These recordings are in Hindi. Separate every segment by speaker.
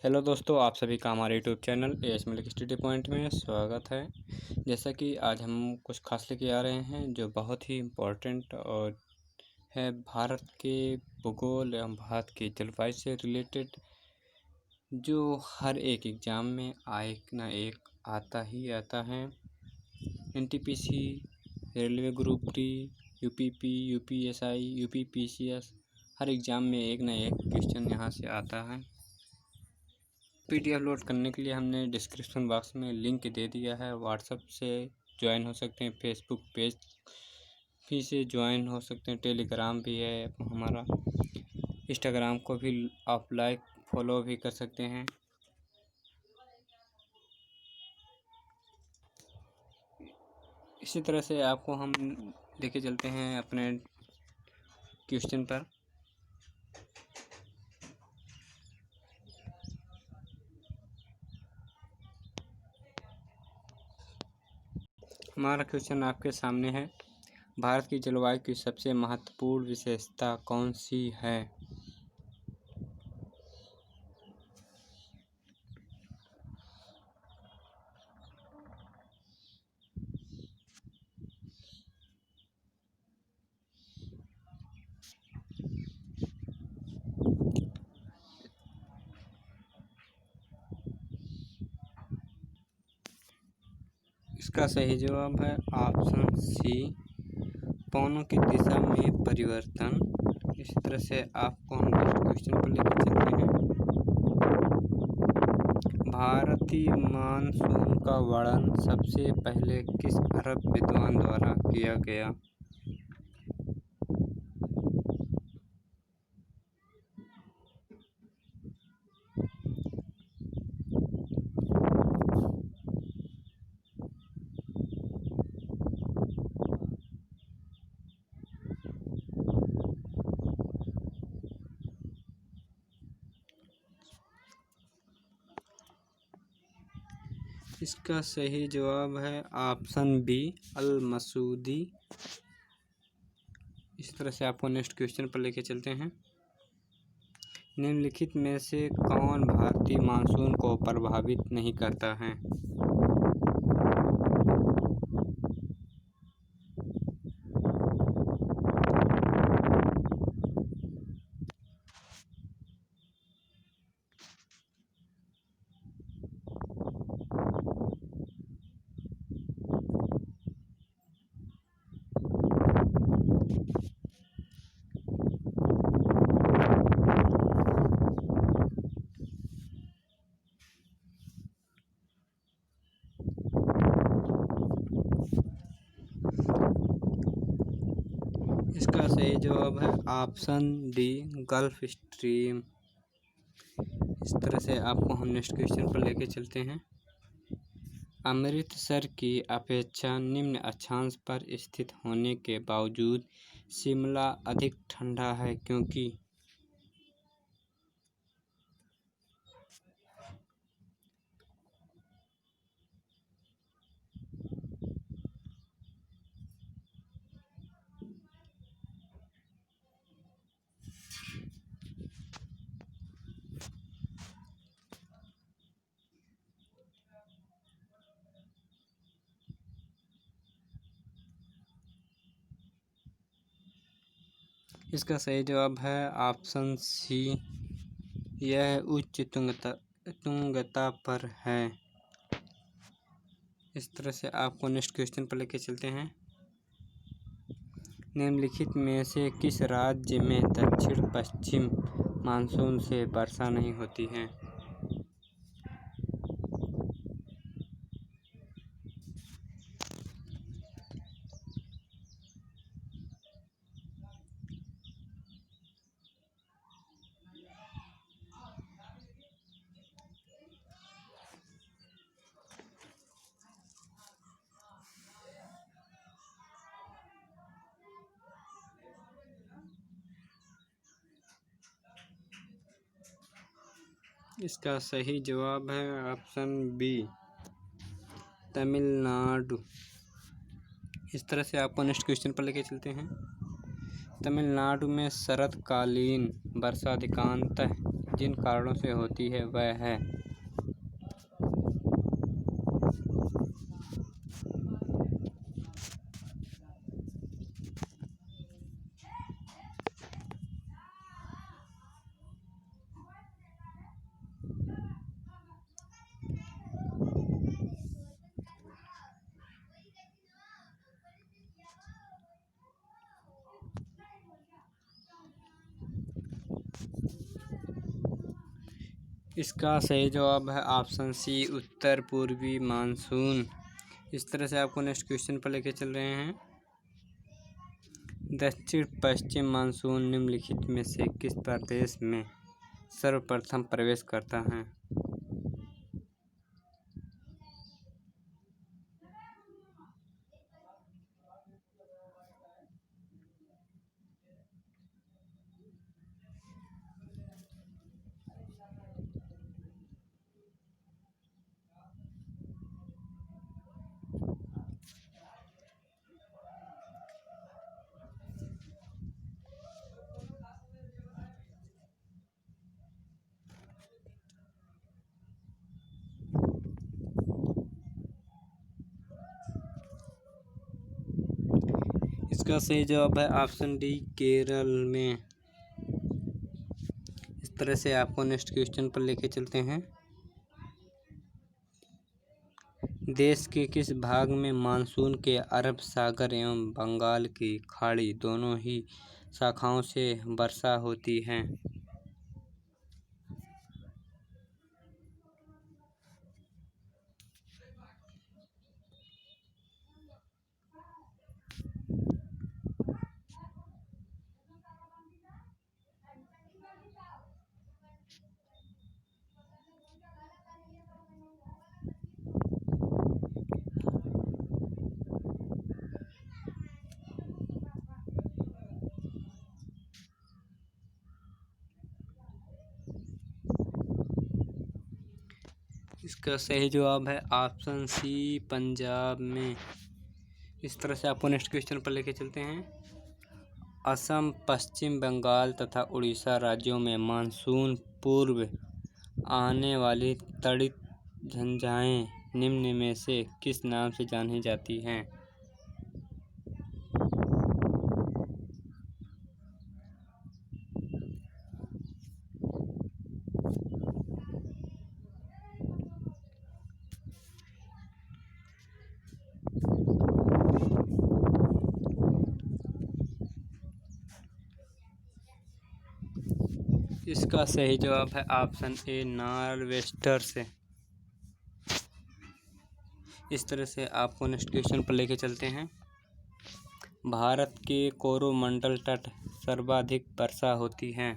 Speaker 1: हेलो दोस्तों, आप सभी का हमारे YouTube channel as Malik study point में स्वागत है। जैसा कि आज हम कुछ खास लेके आ रहे हैं जो बहुत ही इम्पोर्टेंट और है भारत के भूगोल एवं भारत की जलवायु से रिलेटेड, जो हर एक एग्ज़ाम में एक ना एक आता ही आता है। NTPC, railway group D, UPP, UPSI, UPPCS, हर एग्ज़ाम में एक ना एक क्वेश्चन यहाँ से आता है। पीडीएफ लोड करने के लिए हमने डिस्क्रिप्शन बॉक्स में लिंक दे दिया है। व्हाट्सएप से ज्वाइन हो सकते हैं, फेसबुक पेज भी से ज्वाइन हो सकते हैं, टेलीग्राम भी है हमारा, इंस्टाग्राम को भी आप लाइक फॉलो भी कर सकते हैं। इसी तरह से आपको हम लेके चलते हैं अपने क्वेश्चन पर। हमारा क्वेश्चन आपके सामने है, भारत की जलवायु की सबसे महत्वपूर्ण विशेषता कौन सी है? इसका सही जवाब है ऑप्शन सी, पवनों की दिशा में परिवर्तन। इसी तरह से आपको हम नेक्स्ट क्वेश्चन पर लेकर चलते हैं। भारतीय मानसून का वर्णन सबसे पहले किस अरब विद्वान द्वारा किया गया? इसका सही जवाब है ऑप्शन बी, अल मसूदी। इस तरह से आपको नेक्स्ट क्वेश्चन पर लेके चलते हैं। निम्नलिखित में से कौन भारतीय मानसून को प्रभावित नहीं करता है? इसका सही जवाब है ऑप्शन डी, गल्फ स्ट्रीम। इस तरह से आपको हम नेक्स्ट क्वेश्चन पर लेके चलते हैं। अमृतसर की अपेक्षा निम्न अक्षांश पर स्थित होने के बावजूद शिमला अधिक ठंडा है क्योंकि? इसका सही जवाब है ऑप्शन सी, यह उच्च तुंगता पर है। इस तरह से आपको नेक्स्ट क्वेश्चन पर लेके चलते हैं। निम्नलिखित में से किस राज्य में दक्षिण पश्चिम मानसून से वर्षा नहीं होती है? इसका सही जवाब है ऑप्शन बी, तमिलनाडु। इस तरह से आपको नेक्स्ट क्वेश्चन पर लेके चलते हैं। तमिलनाडु में शरतकालीन वर्षा अधिकांशतः जिन कारणों से होती है वह है। इसका सही जवाब है ऑप्शन सी, उत्तर पूर्वी मानसून। इस तरह से आपको नेक्स्ट क्वेश्चन पर लेके चल रहे हैं। दक्षिण पश्चिम मानसून निम्नलिखित में से किस प्रदेश में सर्वप्रथम प्रवेश करता है? इसका सही जवाब है ऑप्शन डी, केरल में। इस तरह से आपको नेक्स्ट क्वेश्चन पर लेके चलते हैं। देश के किस भाग में मानसून के अरब सागर एवं बंगाल की खाड़ी दोनों ही शाखाओं से वर्षा होती है? इसका सही जवाब है ऑप्शन सी, पंजाब में। इस तरह से आपको नेक्स्ट क्वेश्चन पर लेके चलते हैं। असम, पश्चिम बंगाल तथा उड़ीसा राज्यों में मानसून पूर्व आने वाली तड़ित झंझाएँ निम्न में से किस नाम से जानी जाती हैं? इसका सही जवाब है ऑप्शन ए, नॉर्वेस्टर से। इस तरह से आपको नेक्स्ट क्वेश्चन पर लेके चलते हैं। भारत के कोरोमंडल तट सर्वाधिक वर्षा होती है?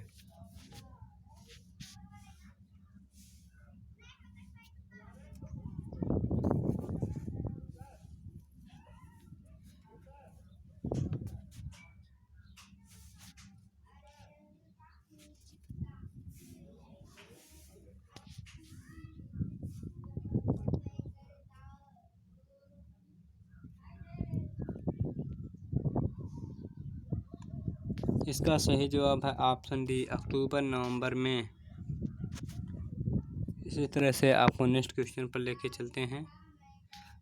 Speaker 1: इसका सही जवाब है ऑप्शन डी, अक्टूबर नवंबर में। इसी तरह से आपको नेक्स्ट क्वेश्चन पर लेके चलते हैं।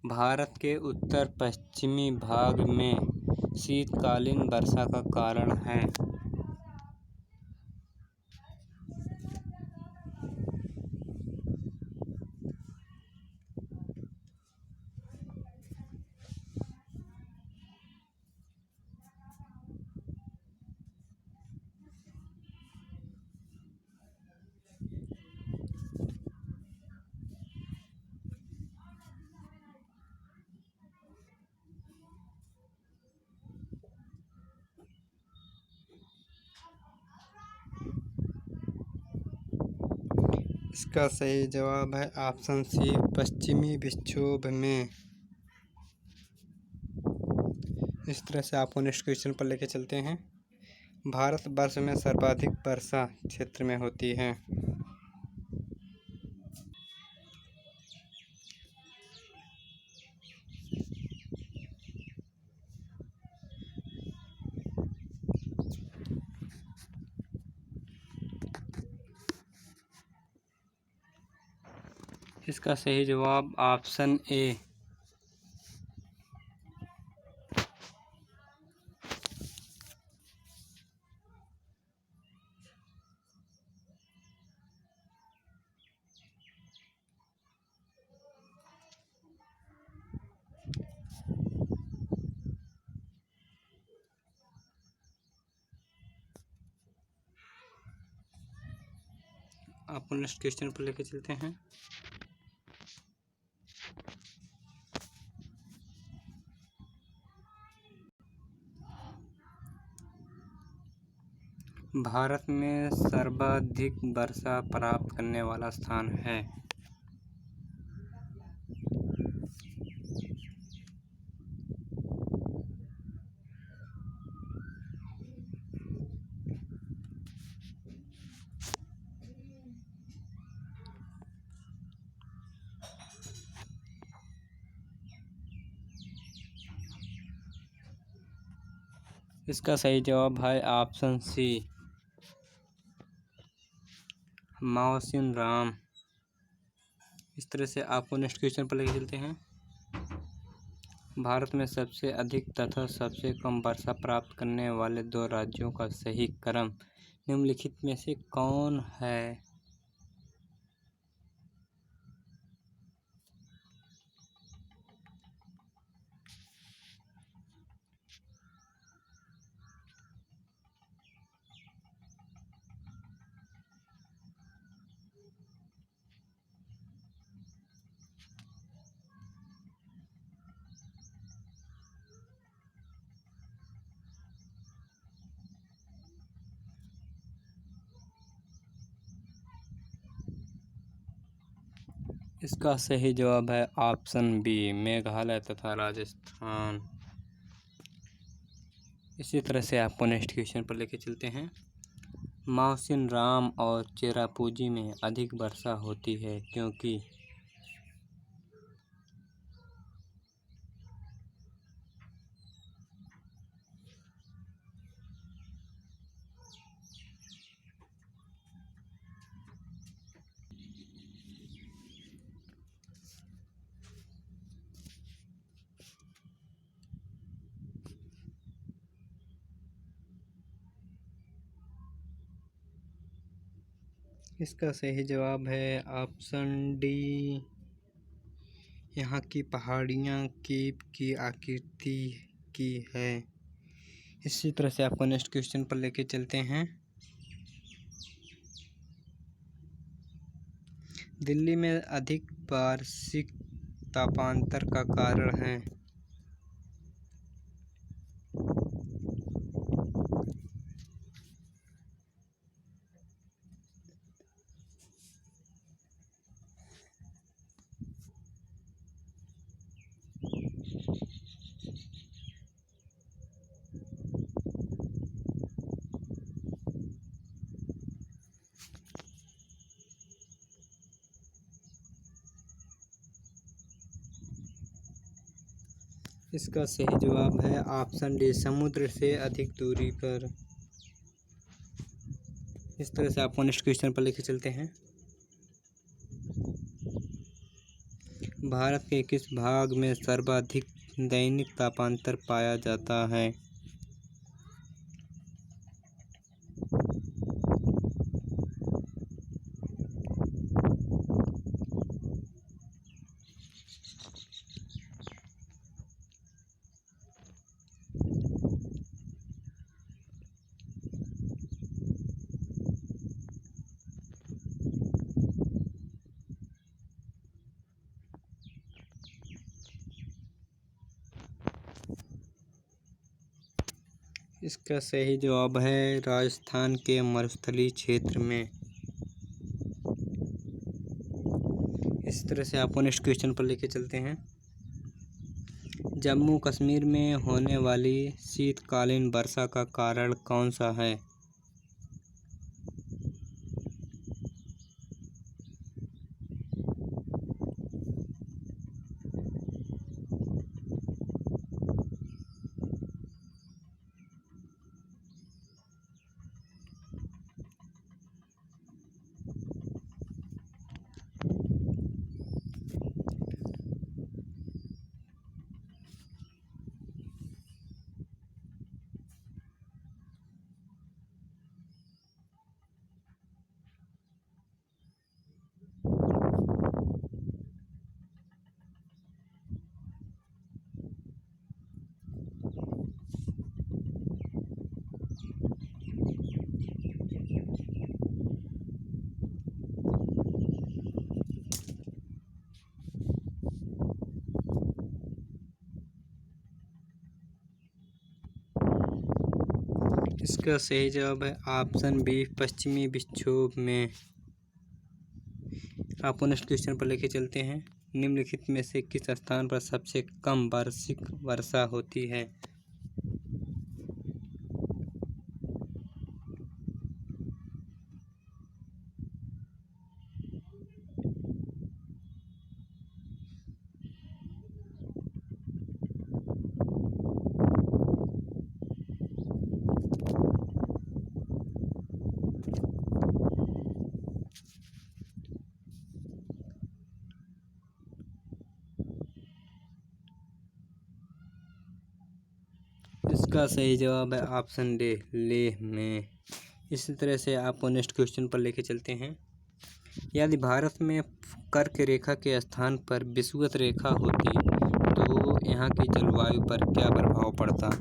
Speaker 1: भारत के उत्तर पश्चिमी भाग में शीतकालीन वर्षा का कारण है? इसका सही जवाब है ऑप्शन सी, पश्चिमी विक्षोभ में। इस तरह से आपको नेक्स्ट क्वेश्चन पर लेके चलते हैं। भारतवर्ष में सर्वाधिक वर्षा क्षेत्र में होती है? इसका सही जवाब ऑप्शन ए। आपको नेक्स्ट क्वेश्चन पर लेके चलते हैं। भारत में सर्वाधिक वर्षा प्राप्त करने वाला स्थान है। इसका सही जवाब है ऑप्शन सी, मौसिनराम। इस तरह से आपको नेक्स्ट क्वेश्चन पर लेके चलते हैं। भारत में सबसे अधिक तथा सबसे कम वर्षा प्राप्त करने वाले दो राज्यों का सही क्रम निम्नलिखित में से कौन है? इसका सही जवाब है ऑप्शन बी, मेघालय तथा राजस्थान। इसी तरह से आपको नेक्स्ट क्वेश्चन पर लेके चलते हैं। मौसिनराम और चेरापूंजी में अधिक वर्षा होती है क्योंकि इसका सही जवाब है ऑप्शन डी, यहाँ की पहाड़ियाँ कीप की आकृति की है। इसी तरह से आपको नेक्स्ट क्वेश्चन पर लेके चलते हैं। दिल्ली में अधिक वार्षिक तापांतर का कारण है। इसका सही जवाब है ऑप्शन डी, समुद्र से अधिक दूरी पर। इस तरह से आपको नेक्स्ट क्वेश्चन पर लेके चलते हैं। भारत के किस भाग में सर्वाधिक दैनिक तापांतर पाया जाता है? इसका सही जवाब है राजस्थान के मरुस्थलीय क्षेत्र में। इस तरह से आपको नेक्स्ट क्वेश्चन पर लेके चलते हैं। जम्मू कश्मीर में होने वाली शीतकालीन वर्षा का कारण कौन सा है? इसका सही जवाब है ऑप्शन बी, पश्चिमी विक्षोभ में। आपको नेक्स्ट क्वेश्चन पर लेके चलते हैं। निम्नलिखित में से किस स्थान पर सबसे कम वार्षिक वर्षा होती है? इसका सही जवाब है ऑप्शन डी, लेह में। इसी तरह से आपको नेक्स्ट क्वेश्चन पर लेके चलते हैं। यदि भारत में कर्क रेखा के स्थान पर विषुवत रेखा होती तो यहाँ की जलवायु पर क्या प्रभाव पड़ता?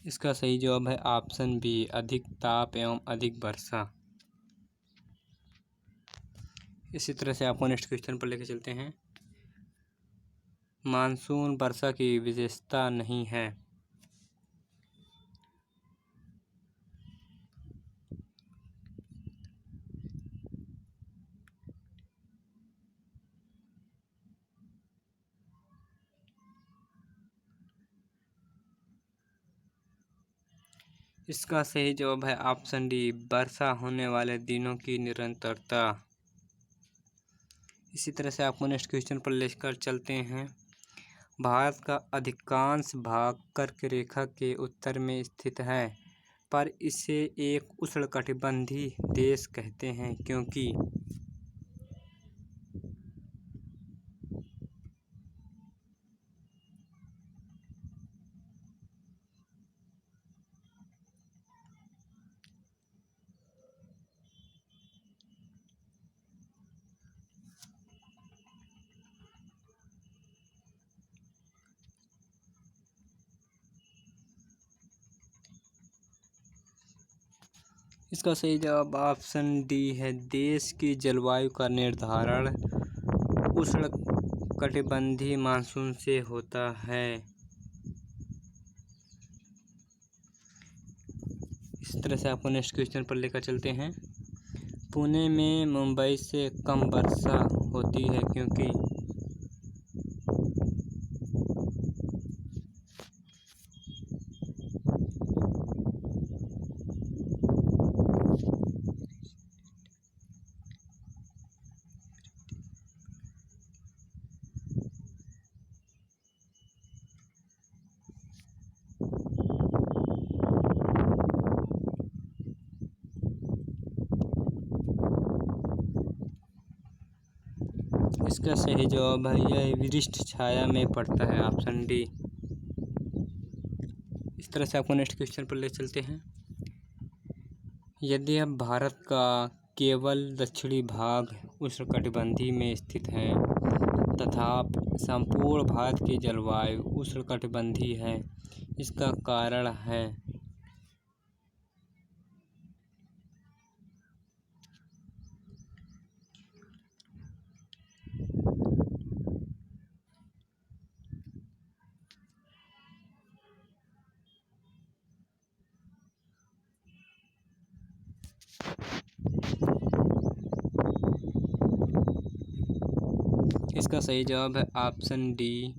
Speaker 1: इसका सही जवाब है ऑप्शन बी, अधिक ताप एवं अधिक वर्षा। इसी तरह से आपको नेक्स्ट क्वेश्चन पर लेके चलते हैं। मानसून वर्षा की विशेषता नहीं है। इसका सही जवाब है ऑप्शन डी, वर्षा होने वाले दिनों की निरंतरता। इसी तरह से आपको नेक्स्ट क्वेश्चन पर लेकर चलते हैं। भारत का अधिकांश भाग कर्क रेखा के उत्तर में स्थित है, पर इसे एक उष्णकटिबंधीय देश कहते हैं क्योंकि? इसका सही जवाब ऑप्शन डी है, देश की जलवायु का निर्धारण उष्णकटिबंधीय मानसून से होता है। इस तरह से आपको नेक्स्ट क्वेश्चन पर लेकर चलते हैं। पुणे में मुंबई से कम वर्षा होती है क्योंकि? इसका सही जवाब है यह वृष्टि छाया में पड़ता है, ऑप्शन डी। इस तरह से आपको नेक्स्ट क्वेश्चन पर ले चलते हैं। यदि अब भारत का केवल दक्षिणी भाग उष्णकटिबंधीय में स्थित है तथा संपूर्ण भारत की जलवायु उष्णकटिबंधीय है, इसका कारण है? इसका सही जवाब है ऑप्शन डी,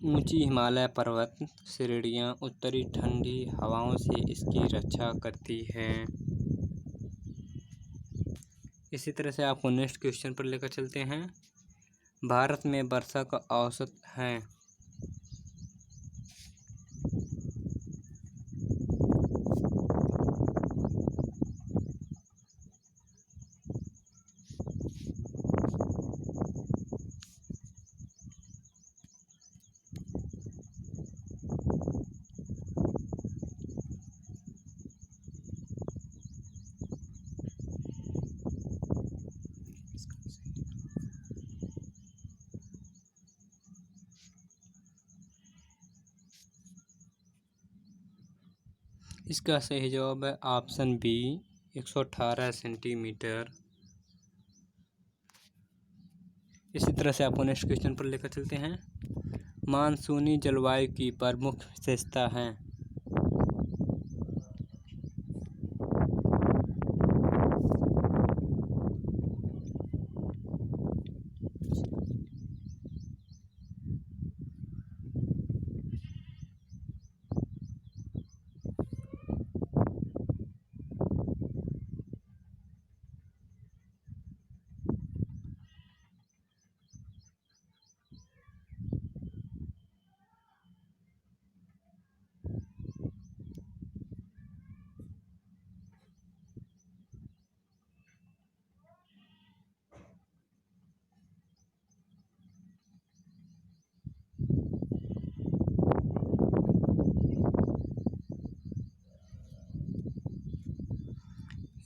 Speaker 1: ऊंची हिमालय पर्वत श्रेणियां उत्तरी ठंडी हवाओं से इसकी रक्षा करती हैं। इसी तरह से आपको नेक्स्ट क्वेश्चन पर लेकर चलते हैं। भारत में वर्षा का औसत है। इसका सही जवाब है ऑप्शन बी 118 सेंटीमीटर। इसी तरह से आपको नेक्स्ट क्वेश्चन पर लेकर चलते हैं। मानसूनी जलवायु की प्रमुख विशेषता है।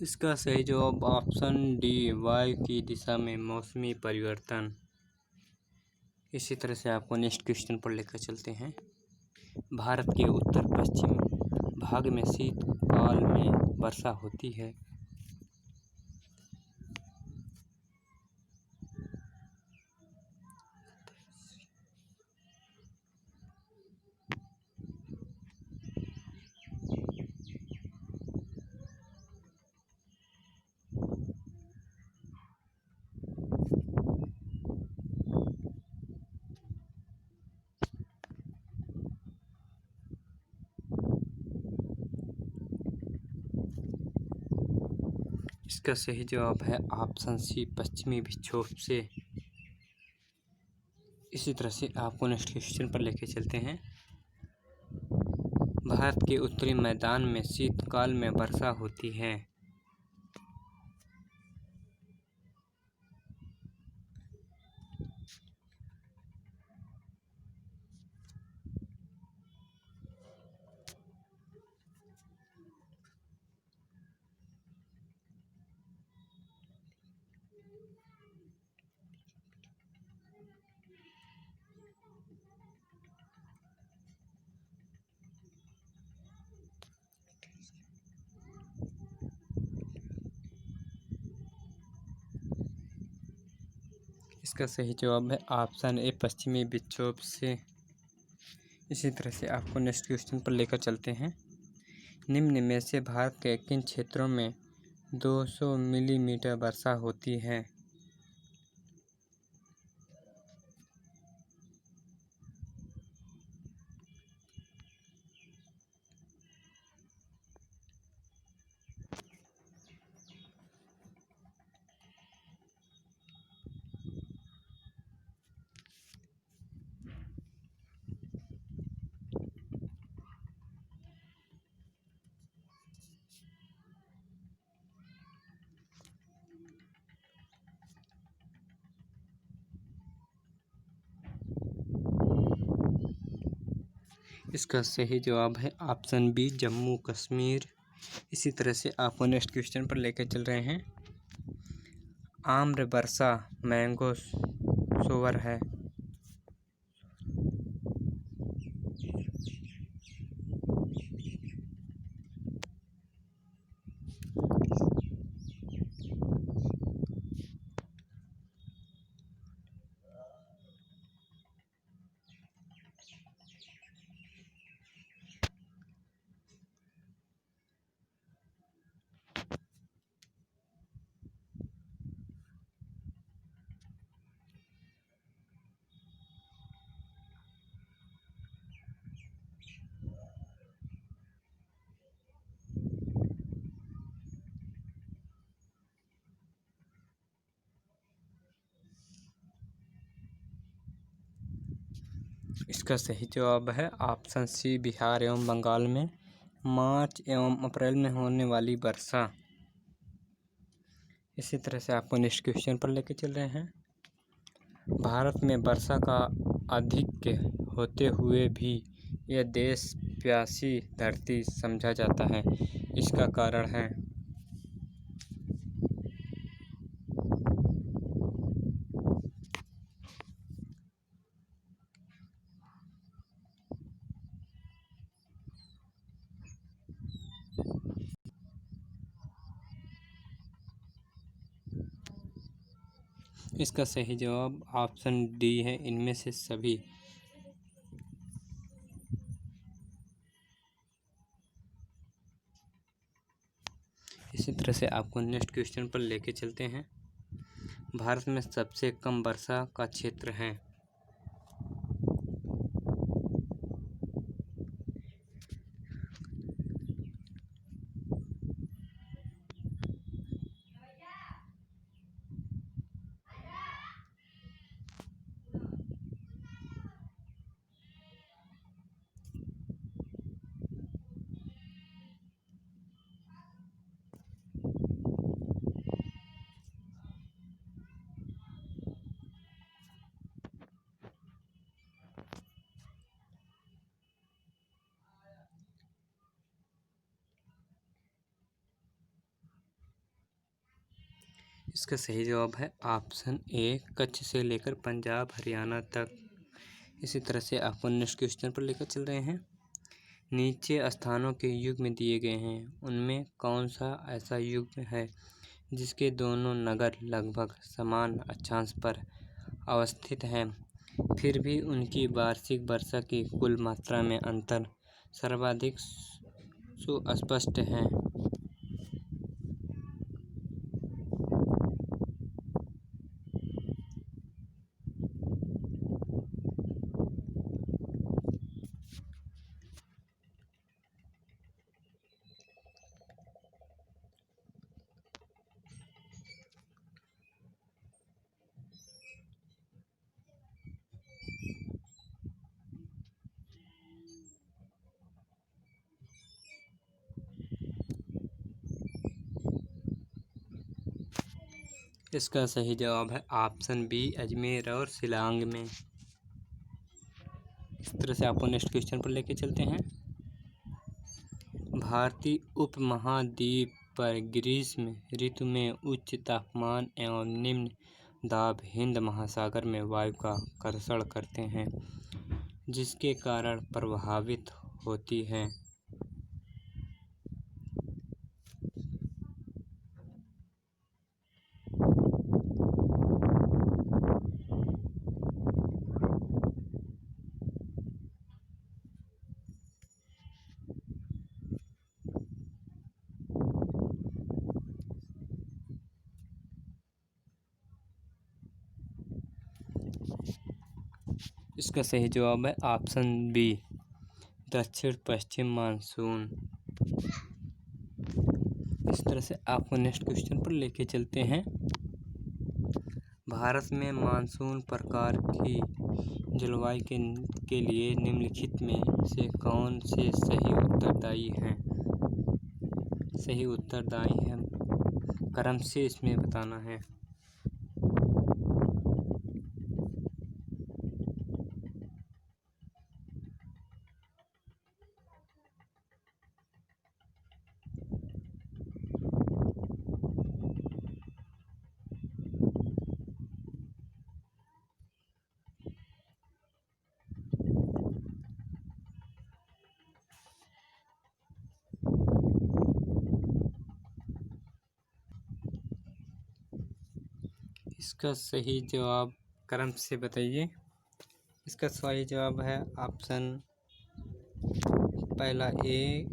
Speaker 1: इसका सही जवाब ऑप्शन डी वायु की दिशा में मौसमी परिवर्तन। इसी तरह से आपको नेक्स्ट क्वेश्चन पर लेकर चलते हैं। भारत के उत्तर पश्चिम भाग में शीतकाल में वर्षा होती है। इसका सही जवाब है ऑप्शन सी पश्चिमी विक्षोभ से। इसी तरह से आपको नेक्स्ट क्वेश्चन पर लेके चलते हैं। भारत के उत्तरी मैदान में शीतकाल में वर्षा होती है। इसका सही जवाब है ऑप्शन ए पश्चिमी विक्षोभ से। इसी तरह से आपको नेक्स्ट क्वेश्चन पर लेकर चलते हैं। निम्न में से भारत के किन क्षेत्रों में 200 मिलीमीटर वर्षा होती है। इसका सही जवाब है ऑप्शन बी जम्मू कश्मीर। इसी तरह से आपको नेक्स्ट क्वेश्चन पर लेकर चल रहे हैं। आम्र वर्षा मैंगो सोवर है। इसका सही जवाब है ऑप्शन सी बिहार एवं बंगाल में मार्च एवं अप्रैल में होने वाली वर्षा। इसी तरह से आपको नेक्स्ट क्वेश्चन पर लेके चल रहे हैं। भारत में वर्षा का अधिक होते हुए भी यह देश प्यासी धरती समझा जाता है। इसका कारण है। इसका सही जवाब ऑप्शन डी है, इनमें से सभी। इसी तरह से आपको नेक्स्ट क्वेश्चन पर लेके चलते हैं। भारत में सबसे कम वर्षा का क्षेत्र है। इसका सही जवाब है ऑप्शन ए, कच्छ से लेकर पंजाब हरियाणा तक। इसी तरह से आपको नेक्स्ट क्वेश्चन पर लेकर चल रहे हैं। नीचे स्थानों के युग्म दिए गए हैं, उनमें कौन सा ऐसा युग्म है जिसके दोनों नगर लगभग समान अक्षांश पर अवस्थित हैं, फिर भी उनकी वार्षिक वर्षा की कुल मात्रा में अंतर सर्वाधिक सुस्पष्ट है। इसका सही जवाब है ऑप्शन बी, अजमेर और शिलांग में। इस तरह से आपको नेक्स्ट क्वेश्चन पर लेके चलते हैं। भारतीय उपमहाद्वीप पर ग्रीष्म ऋतु में उच्च तापमान एवं निम्न दाब हिंद महासागर में वायु का कर्षण करते हैं, जिसके कारण प्रभावित होती है। इसका सही जवाब है ऑप्शन बी, दक्षिण पश्चिम मानसून। इस तरह से आपको नेक्स्ट क्वेश्चन पर लेके चलते हैं। भारत में मानसून प्रकार की जलवायु के लिए निम्नलिखित में से कौन से सही उत्तरदायी है, क्रम से इसमें बताना है। इसका सही जवाब क्रम से बताइए। इसका सही जवाब है ऑप्शन पहला ए,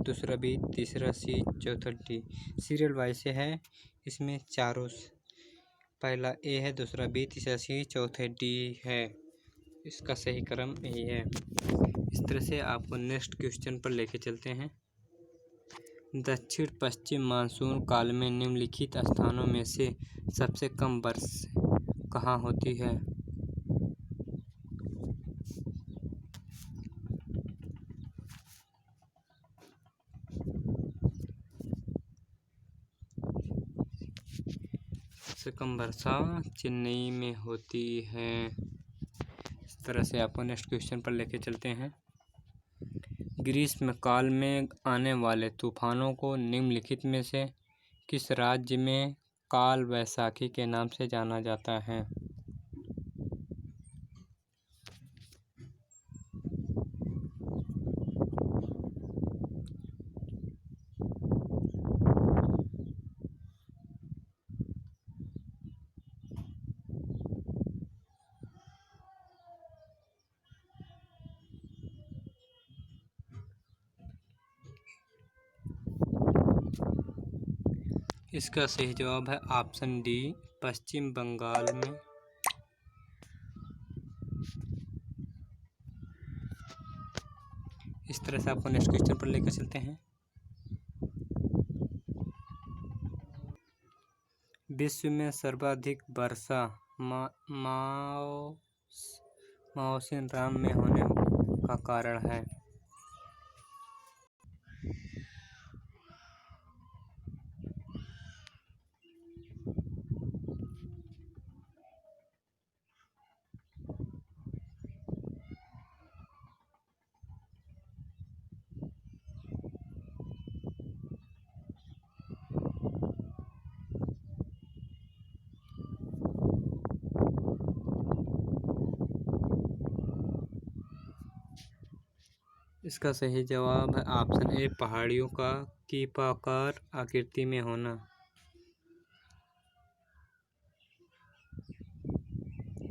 Speaker 1: दूसरा बी, तीसरा सी, चौथा डी। सीरियल वाइज से है, इसमें चारों पहला ए है, दूसरा बी, तीसरा सी, चौथा डी है। इसका सही क्रम यही है। इस तरह से आपको नेक्स्ट क्वेश्चन पर लेके चलते हैं। दक्षिण पश्चिम मानसून काल में निम्नलिखित स्थानों में से सबसे कम वर्षा कहाँ होती है। सबसे कम वर्षा चेन्नई में होती है। इस तरह से आपको नेक्स्ट क्वेश्चन पर लेके चलते हैं। ग्रीष्म काल में आने वाले तूफानों को निम्नलिखित में से किस राज्य में काल वैसाखी के नाम से जाना जाता है। इसका सही जवाब है ऑप्शन डी, पश्चिम बंगाल में। इस तरह से आपको नेक्स्ट क्वेश्चन पर लेकर चलते हैं। विश्व में सर्वाधिक वर्षा मानसून राम में होने का कारण है। इसका सही जवाब है ऑप्शन ए, पहाड़ियों का कीपाकार आकृति में होना।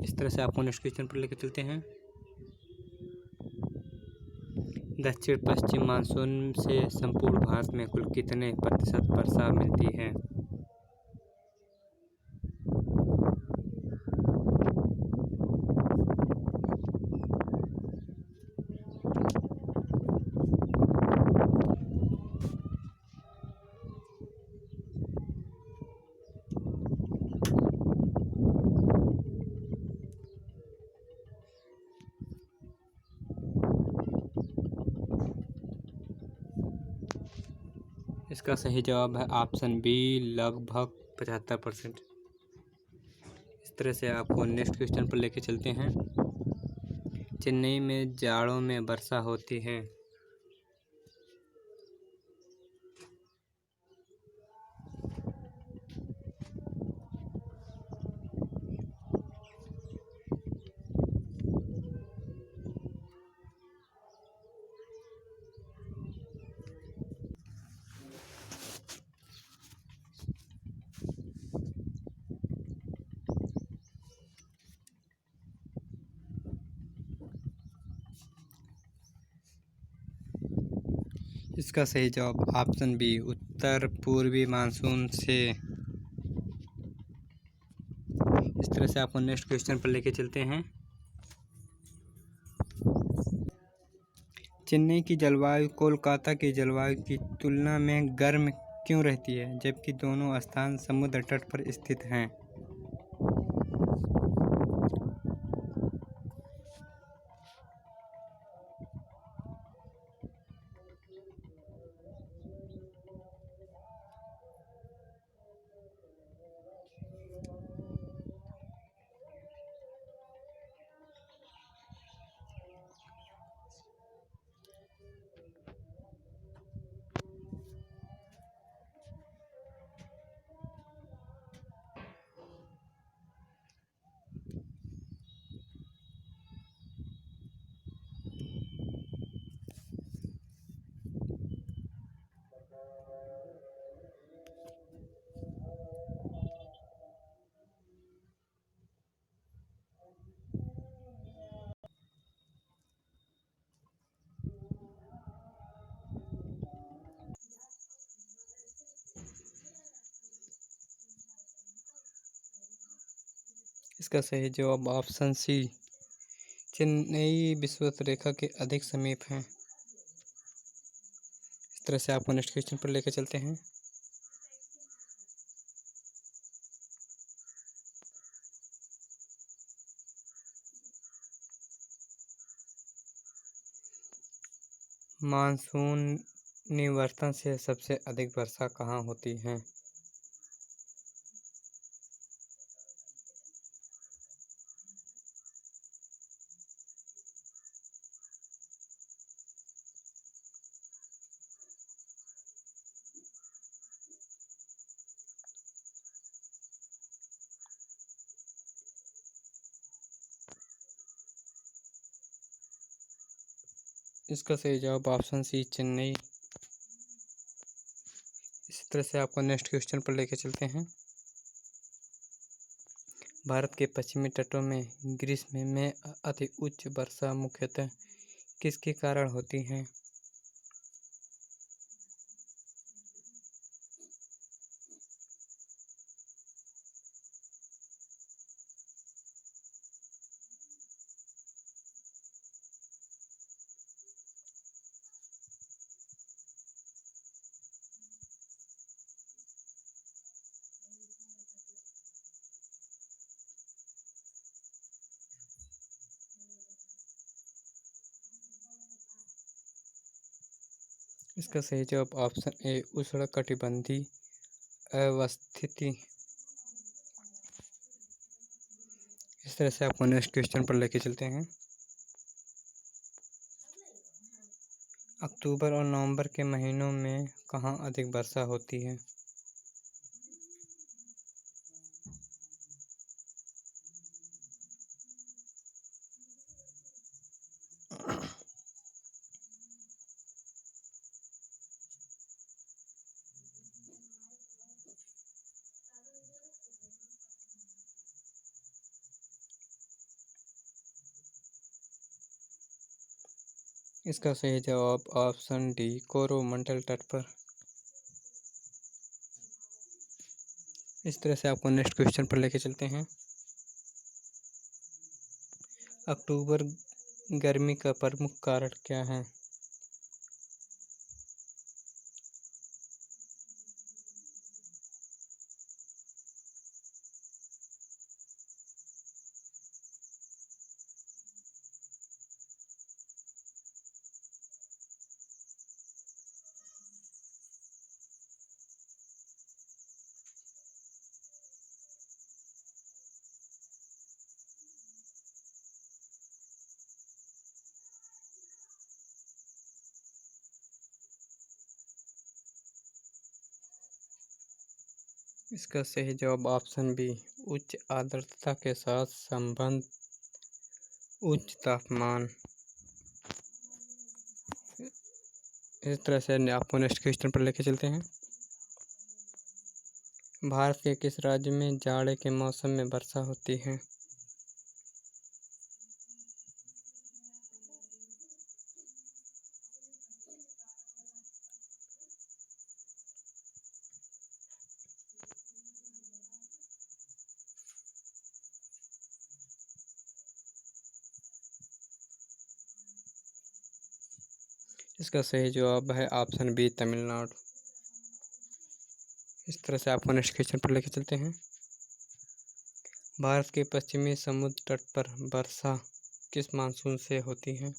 Speaker 1: इस तरह से आपको नेक्स्ट क्वेश्चन पर लेकर चलते हैं। दक्षिण पश्चिम मानसून से संपूर्ण भारत में कुल कितने प्रतिशत वर्षा मिलती है? इसका सही जवाब है ऑप्शन बी, लगभग 75%। इस तरह से आपको नेक्स्ट क्वेश्चन पर लेके चलते हैं। चेन्नई में जाड़ों में वर्षा होती है। इसका सही जवाब ऑप्शन बी, उत्तर पूर्वी मानसून से। इस तरह से आपको नेक्स्ट क्वेश्चन पर लेके चलते हैं। चेन्नई की जलवायु कोलकाता की जलवायु की तुलना में गर्म क्यों रहती है, जबकि दोनों स्थान समुद्र तट पर स्थित हैं? इसका सही जवाब ऑप्शन सी, चेन्नई विषुवत रेखा के अधिक समीप है। इस तरह से आपको नेक्स्ट क्वेश्चन पर लेकर चलते हैं। मानसून निवर्तन से सबसे अधिक वर्षा कहाँ होती है? इसका सही जवाब ऑप्शन सी, चेन्नई। इसी तरह से आपको नेक्स्ट क्वेश्चन पर लेकर चलते हैं। भारत के पश्चिमी तटों में ग्रीष्म में अति उच्च वर्षा मुख्यतः किसके कारण होती है? इसका सही जवाब ऑप्शन ए उष्णकटिबंधीय अवस्थिति। इस तरह से आपको नेक्स्ट क्वेश्चन पर लेके चलते हैं। अक्टूबर और नवंबर के महीनों में कहाँ अधिक वर्षा होती है? इसका सही जवाब ऑप्शन डी कोरोमंडल तट पर। इस तरह से आपको नेक्स्ट क्वेश्चन पर लेके चलते हैं। अक्टूबर गर्मी का प्रमुख कारण क्या है? इसका सही जवाब ऑप्शन बी उच्च आर्द्रता के साथ संबंध उच्च तापमान। इस तरह से आपको नेक्स्ट क्वेश्चन पर लेके चलते हैं। भारत के किस राज्य में जाड़े के मौसम में वर्षा होती है? इसका सही जवाब है ऑप्शन बी तमिलनाडु। इस तरह से आपको नेक्स्ट क्वेश्चन पर लेके चलते हैं। भारत के पश्चिमी समुद्र तट पर वर्षा किस मानसून से होती है?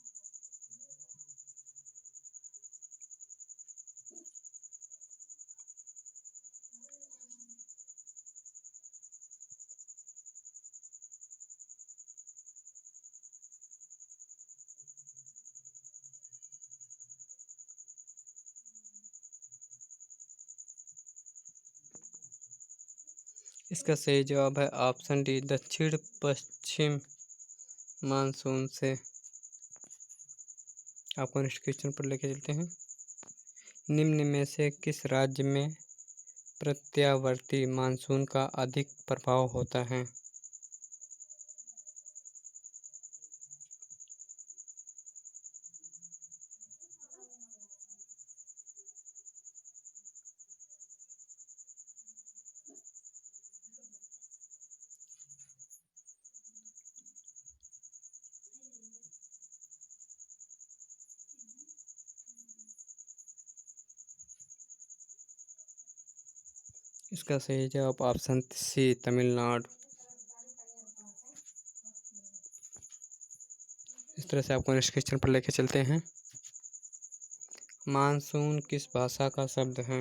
Speaker 1: इसका सही जवाब है ऑप्शन डी दक्षिण पश्चिम मानसून से। आपको नेक्स्ट क्वेश्चन पर लेके चलते हैं। निम्न में से किस राज्य में प्रत्यावर्ती मानसून का अधिक प्रभाव होता है? इसका सही जवाब ऑप्शन सी तमिलनाडु। इस तरह से आपको नेक्स्ट क्वेश्चन पर लेके चलते हैं। मानसून किस भाषा का शब्द है?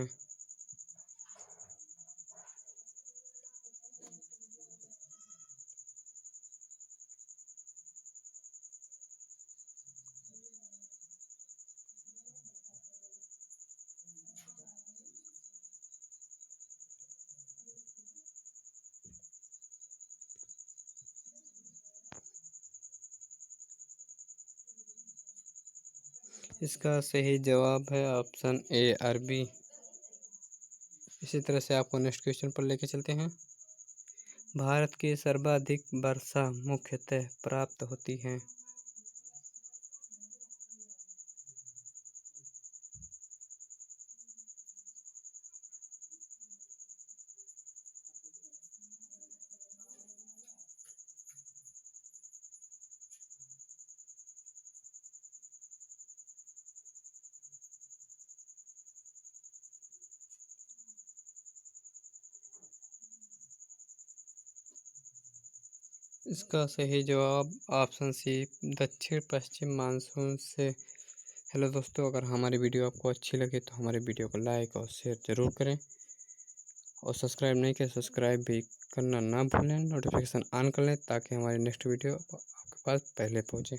Speaker 1: इसका सही जवाब है ऑप्शन ए अरबी। इसी तरह से आपको नेक्स्ट क्वेश्चन पर लेके चलते हैं। भारत की सर्वाधिक वर्षा मुख्यतः प्राप्त होती है? इसका सही जवाब ऑप्शन सी दक्षिण पश्चिम मानसून से हेलो दोस्तों, अगर हमारी वीडियो आपको अच्छी लगे तो हमारे वीडियो को लाइक और शेयर ज़रूर करें और सब्सक्राइब नहीं किया सब्सक्राइब भी करना ना भूलें। नोटिफिकेशन ऑन कर लें ताकि हमारी नेक्स्ट वीडियो आपके पास पहले पहुँचे।